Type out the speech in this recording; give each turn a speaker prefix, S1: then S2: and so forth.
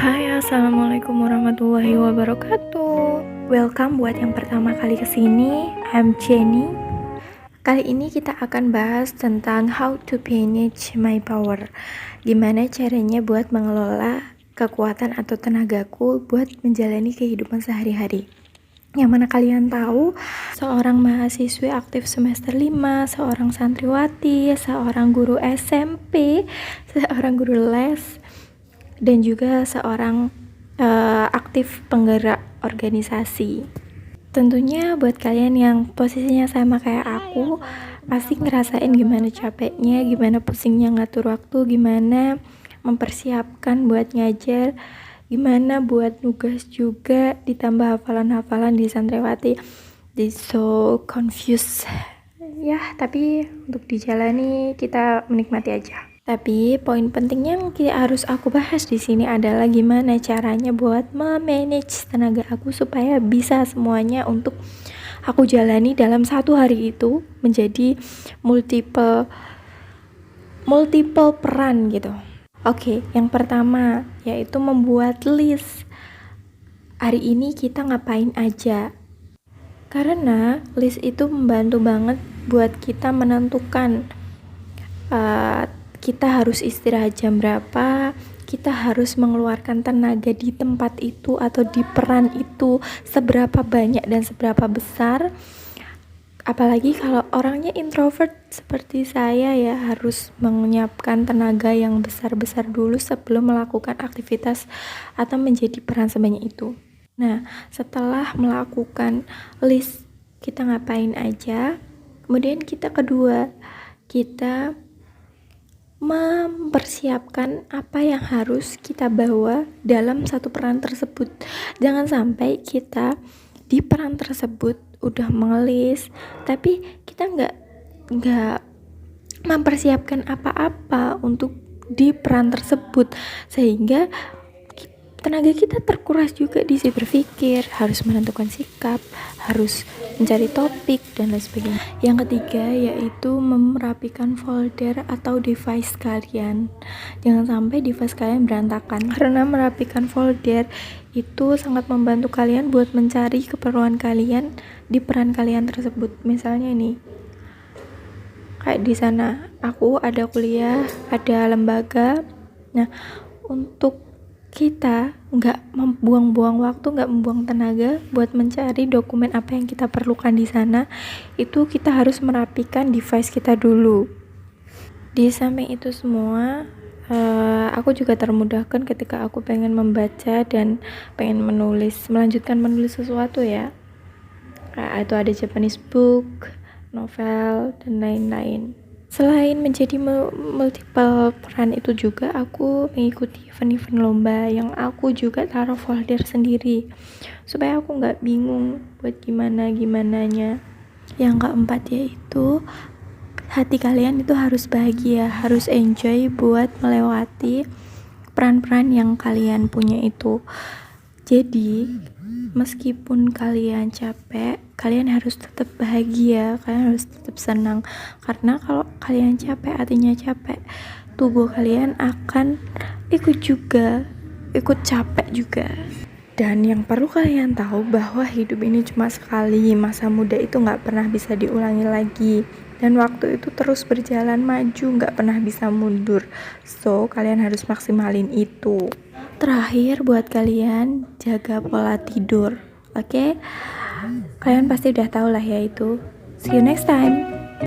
S1: Hai, assalamualaikum warahmatullahi wabarakatuh. Welcome buat yang pertama kali kesini. I'm Jenny. Kali ini kita akan bahas tentang how to manage my power. Gimana caranya buat mengelola kekuatan atau tenagaku buat menjalani kehidupan sehari-hari. Yang mana kalian tahu, seorang mahasiswi aktif semester 5, seorang santriwati, seorang guru SMP, seorang guru les, dan juga seorang aktif penggerak organisasi. Tentunya buat kalian yang posisinya sama kayak aku, pasti ngerasain gimana capeknya, gimana pusingnya ngatur waktu, gimana mempersiapkan buat ngajar, gimana buat nugas juga, ditambah hafalan-hafalan di santriwati. So confused ya, tapi untuk dijalani kita menikmati aja. Tapi poin penting yang harus aku bahas di sini adalah gimana caranya buat memanage tenaga aku supaya bisa semuanya untuk aku jalani dalam satu hari itu menjadi multiple peran gitu. Oke, yang pertama yaitu membuat list. Hari ini kita ngapain aja? Karena list itu membantu banget buat kita menentukan kita harus istirahat jam berapa, kita harus mengeluarkan tenaga di tempat itu atau di peran itu seberapa banyak dan seberapa besar. Apalagi kalau orangnya introvert seperti saya ya, harus menyiapkan tenaga yang besar-besar dulu sebelum melakukan aktivitas atau menjadi peran sebanyak itu. Nah, setelah melakukan list kita ngapain aja, kemudian kita mempersiapkan apa yang harus kita bawa dalam satu peran tersebut. Jangan sampai kita di peran tersebut udah mengelis, tapi kita nggak mempersiapkan apa-apa untuk di peran tersebut, sehingga tenaga kita terkuras juga di sisi berpikir, harus menentukan sikap, harus mencari topik, dan lain sebagainya. Yang ketiga yaitu merapikan folder atau device kalian. Jangan sampai device kalian berantakan, karena merapikan folder itu sangat membantu kalian buat mencari keperluan kalian di peran kalian tersebut. Misalnya nih, kayak di sana aku ada kuliah, ada lembaga. Nah, untuk kita nggak membuang-buang waktu, nggak membuang tenaga buat mencari dokumen apa yang kita perlukan di sana, itu kita harus merapikan device kita dulu. Di samping itu semua, aku juga termudahkan ketika aku pengen membaca dan pengen melanjutkan menulis sesuatu ya. Itu ada Japanese book, novel, dan lain-lain. Selain menjadi multiple peran itu juga aku mengikuti event-event lomba yang aku juga taruh folder sendiri supaya aku nggak bingung buat gimananya. Yang keempat yaitu hati kalian itu harus bahagia, harus enjoy buat melewati peran-peran yang kalian punya itu. Jadi meskipun kalian capek, kalian harus tetap bahagia, kalian harus tetap senang. Karena kalau kalian capek, artinya capek, tubuh kalian akan ikut capek juga. Dan yang perlu kalian tahu bahwa hidup ini cuma sekali, masa muda itu gak pernah bisa diulangi lagi. Dan waktu itu terus berjalan maju, gak pernah bisa mundur. So, kalian harus maksimalin itu. Terakhir buat kalian, jaga pola tidur. Oke? Kalian pasti udah tahu lah ya itu. See you next time.